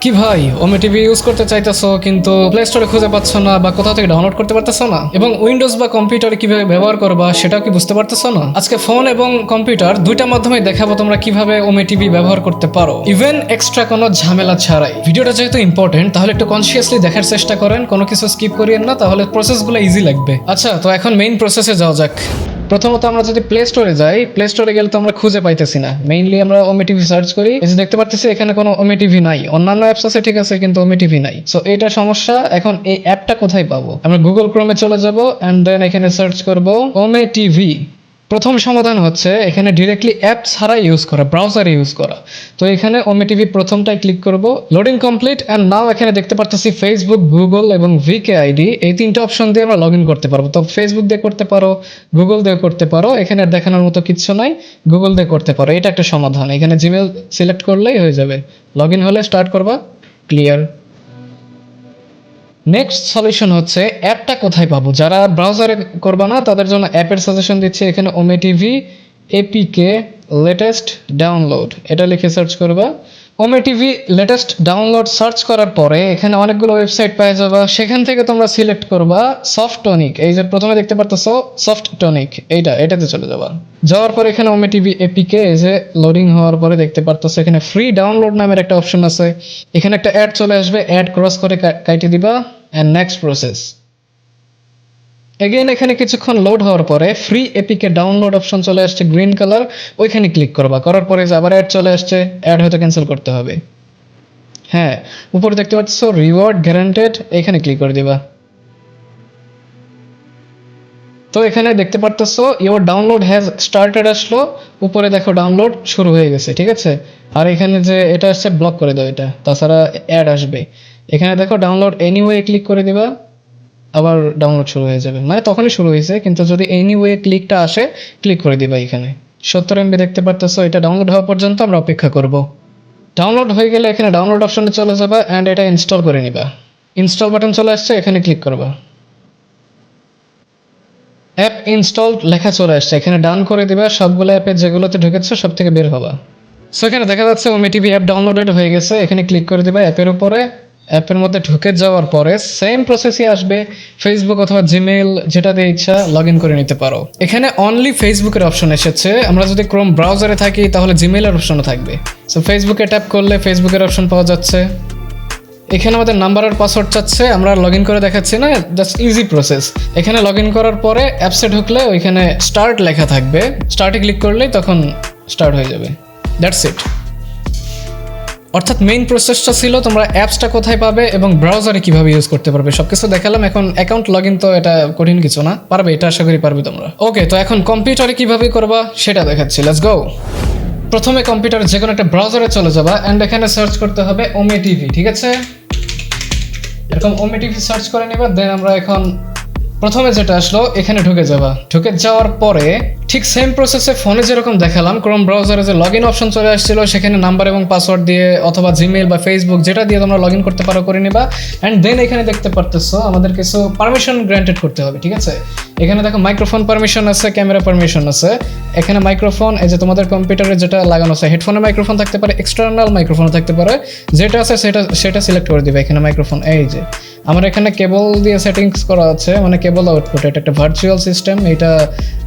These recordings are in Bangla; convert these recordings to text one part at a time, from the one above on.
কি ভাই, ওমি টিভি ইউজ করতে চাইতেছো কিন্তু প্লে স্টোরে খুঁজে পাচ্ছ না বা কোথাও থেকে ডাউনলোড করতে পারতেছো না, এবং উইন্ডোজ বা কম্পিউটারে কিভাবে ব্যবহার করবা সেটাও কি বুঝতে পারতেছো না? আজকে ফোন এবং কম্পিউটার দুইটা মাধ্যমে দেখাবো তোমরা কিভাবে ওমি টিভি ব্যবহার করতে পারো, ইভেন এক্সট্রা কোনো ঝামেলা ছাড়াই। ভিডিওটা যেহেতু ইম্পর্টেন্ট, তাহলে একটু কনসিয়াসলি দেখার চেষ্টা করেন, কোনো কিছু স্কিপ করিয়েন না, তাহলে প্রসেসগুলো ইজি লাগবে। আচ্ছা, তো এখন মেইন প্রসেসে যাওয়া যাক। প্রথমত আমরা যদি প্লে স্টোরে যাই, প্লে স্টোরে গেলে তো আমরা খুঁজে পাইতেছি না। মেইনলি আমরা ওমি টিভি সার্চ করি, এই যে দেখতে পাচ্ছি এখানে কোনো ওমি টিভি নাই। অন্যান্য অ্যাপস আছে ঠিক আছে, কিন্তু ওমি টিভি নাই। সো এটা সমস্যা। এখন এই অ্যাপটা কোথায় পাবো? আমরা গুগল ক্রোমে চলে যাব এন্ড দেন এখানে সার্চ করব ওমি টিভি। প্রথম সমাধান হচ্ছে এখানে ডিরেক্টলি অ্যাপ ছাড়া ইউজ করা, ব্রাউজারে ইউজ করা। তো এখানে ওমি টিভি প্রথমটাই ক্লিক করব। লোডিং কমপ্লিট অ্যান্ড নাও এখানে দেখতে পারতেছি ফেসবুক, গুগল এবং ভিকে আইডি, এই তিনটা অপশন দিয়ে আমরা লগ ইন করতে পারবো। তো ফেসবুক দিয়ে করতে পারো, গুগল দিয়ে করতে পারো, এখানে দেখানোর মতো কিছু নাই, গুগল দিয়ে করতে পারো। এটা একটা সমাধান। এখানে জিমেল সিলেক্ট করলেই হয়ে যাবে। লগ ইন হলে স্টার্ট করবা, ক্লিয়ার। নেক্সট সলিউশন হচ্ছে অ্যাপটা কোথায় পাবো। যারা ব্রাউজারে করবা না তাদের জন্য অ্যাপের সাজেশন দিচ্ছে। এখানে ওমি টিভি এপিকে লেটেস্ট ডাউনলোড, এটা লিখে সার্চ করবা। ওমি টিভি লেটেস্ট ডাউনলোড সার্চ করার পরে এখানে অনেকগুলো ওয়েবসাইট পেয়ে যাবা। সেখান থেকে তোমরা সিলেক্ট করবা সফট টনিক। এই যে প্রথমে দেখতে পারতেছো সফট টনিক, এটাতে চলে যাবা। যাওয়ার পরে এখানে ওমি টিভি এপিকে, এই যে লোডিং হওয়ার পরে দেখতে পারতেছো এখানে ফ্রি ডাউনলোড নামের একটা অপশন আছে। এখানে একটা অ্যাড চলে আসবে, অ্যাড ক্রস করে কাইটে দিবা এন্ড নেক্সট প্রসেস। এগেইন এখানে কিছুক্ষণ লোড হওয়ার পরে ফ্রি এপিকে ডাউনলোড অপশন চলে আসছে গ্রিন কালার, ওইখানে ক্লিক করবা। করার পরে আবার অ্যাড চলে আসছে, অ্যাড হয়তো ক্যান্সেল করতে হবে। হ্যাঁ, উপরে দেখতে পাচ্ছ রিওয়ার্ড গ্যারান্টেড, এখানে ক্লিক করে দিবা। তো এখানে দেখতে পারতেছো ইওর ডাউনলোড হ্যাজ স্টার্টেড আসলো, উপরে দেখো ডাউনলোড শুরু হয়ে গেছে, ঠিক আছে। আর এখানে যে এটা আসছে ব্লক করে দাও এটা, তাছাড়া অ্যাড আসবে। এখানে দেখো ডাউনলোড এনিওয়ে ক্লিক করে দিবা, আবার ডাউনলোড শুরু হয়ে যাবে। মানে তখনই শুরু হয়েছে, কিন্তু যদি এনিওয়ে ক্লিকটা আসে ক্লিক করে দিবা। এখানে 70 MB দেখতে পারতেছো, এটা ডাউনলোড হওয়া পর্যন্ত আমরা অপেক্ষা করব। ডাউনলোড হয়ে গেলে এখানে ডাউনলোড অপশনে চলে যাবা অ্যান্ড এটা ইনস্টল করে নিবা। ইনস্টল বাটন চলে আসছে, এখানে ক্লিক করবা। অ্যাপ ইনস্টলড লেখা চলে আসছে, এখানে ডান করে দিবা। সবগুলো অ্যাপে যেগুলোতে ঢুকেছো সব থেকে বের হবা। সো এখানে দেখা যাচ্ছে ওমি টিভি অ্যাপ ডাউনলোডেড হয়ে গেছে, এখানে ক্লিক করে দিবা অ্যাপের উপরে। অ্যাপের মধ্যে ঢুকে যাওয়ার পরে সেম প্রসেসই আসবে, ফেসবুক অথবা জিমেল যেটা দিয়ে ইচ্ছা লগ ইন করে নিতে পারো। এখানে অনলি ফেসবুকের অপশন এসেছে। আমরা যদি ক্রোম ব্রাউজারে থাকি তাহলে জিমেলের অপশনও থাকবে। সো ফেসবুকে ট্যাপ করলে ফেসবুকের অপশন পাওয়া যাচ্ছে। এখানে আমাদের নাম্বার আর পাসওয়ার্ড চাচ্ছে, আমরা লগ ইন করে দেখাচ্ছি না, জাস্ট ইজি প্রসেস। এখানে লগ ইন করার পরে অ্যাপসে ঢুকলে ওইখানে স্টার্ট লেখা থাকবে, স্টার্টে ক্লিক করলেই তখন স্টার্ট হয়ে যাবে। That's it. অর্থাৎ মেইন প্রসেসটা ছিল তোমরা অ্যাপসটা কোথায় পাবে এবং ব্রাউজারে কিভাবে ইউজ করতে পারবে, সবকিছু দেখালাম। এখন অ্যাকাউন্ট লগ ইন তো এটা কঠিন কিছু না, পারবে, এটা আশা করি পারবে তোমরা। ওকে, তো এখন কম্পিউটারে কিভাবে করবা সেটা দেখাচ্ছি, লেটস গো। প্রথমে কম্পিউটারে যে কোনো একটা ব্রাউজারে চলে যাবা অ্যান্ড এখানে সার্চ করতে হবে ওমি টিভি, ঠিক আছে। এরকম ওমি টিভি সার্চ করে নেবা। দেন আমরা এখন প্রথমে যেটা আসলো এখানে ঢুকে যাবা। ঢুকে যাওয়ার পরে ঠিক সেম প্রসেসে ফোনে যেরকম দেখালাম, ক্রোম ব্রাউজারে যে লগ ইন অপশন চলে আসছিল, সেখানে নাম্বার এবং পাসওয়ার্ড দিয়ে অথবা জিমেল বা ফেসবুক যেটা দিয়ে তোমরা লগ ইন করতে পারো করে নিবা। অ্যান্ড দেন এখানে দেখতে পারতেছো আমাদের কিছু পারমিশন গ্র্যান্টেড করতে হবে, ঠিক আছে। এখানে দেখো মাইক্রোফোন পারমিশন আছে, ক্যামেরা পারমিশন আছে। এখানে মাইক্রোফোন, এই যে তোমাদের কম্পিউটারে যেটা লাগানো আছে, হেডফোনের মাইক্রোফোন থাকতে পারে, এক্সটার্নাল মাইক্রোফোনও থাকতে পারে, যেটা আছে সেটা সিলেক্ট করে দিবে। এখানে মাইক্রোফোন, এই যে আমার এখানে কেবল দিয়ে সেটিংস করা আছে, মানে কেবল আউটপুট, এটা একটা ভার্চুয়াল সিস্টেম,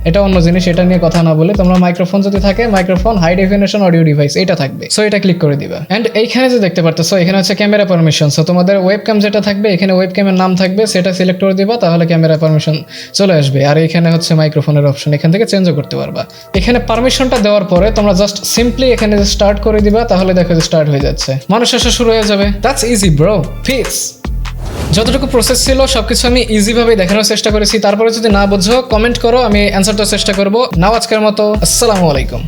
এটা অন্য জিনিস, এটা নিয়ে কথা না বলে তোমরা মাইক্রোফোন যদি থাকে, microphone high definition audio device এটা থাকবে। সো এটা ক্লিক করে দিবা। অ্যান্ড এইখানে যে দেখতে পারতেছো এখানে হচ্ছে ক্যামেরা পারমিশন। সো তোমাদের ওয়েবক্যাম যেটা থাকবে এখানে ওয়েবক্যামের নাম থাকবে, সেটা সিলেক্ট করে দিবা, তাহলে ক্যামেরা পারমিশন চলে আসবে। আর এখানে হচ্ছে মাইক্রোফোনের অপশন, এখান থেকে চেঞ্জও করতে পারবা। এখানে পারমিশনটা দেওয়ার পরে তোমরা জাস্ট সিম্পলি এখানে স্টার্ট করে দিবা, তাহলে দেখো যে স্টার্ট হয়ে যাচ্ছে, মানুষ আসা শুরু হয়ে যাবে। That's easy bro, piece. যতটুকু প্রসেস ছিল সবকিছু আমি ইজিভাবে দেখানোর চেষ্টা করেছি। তারপরে যদি না বুঝো কমেন্ট করো, আমি অ্যান্সার দেওয়ার চেষ্টা করবো। নাও আজকের মতো আসসালামু আলাইকুম।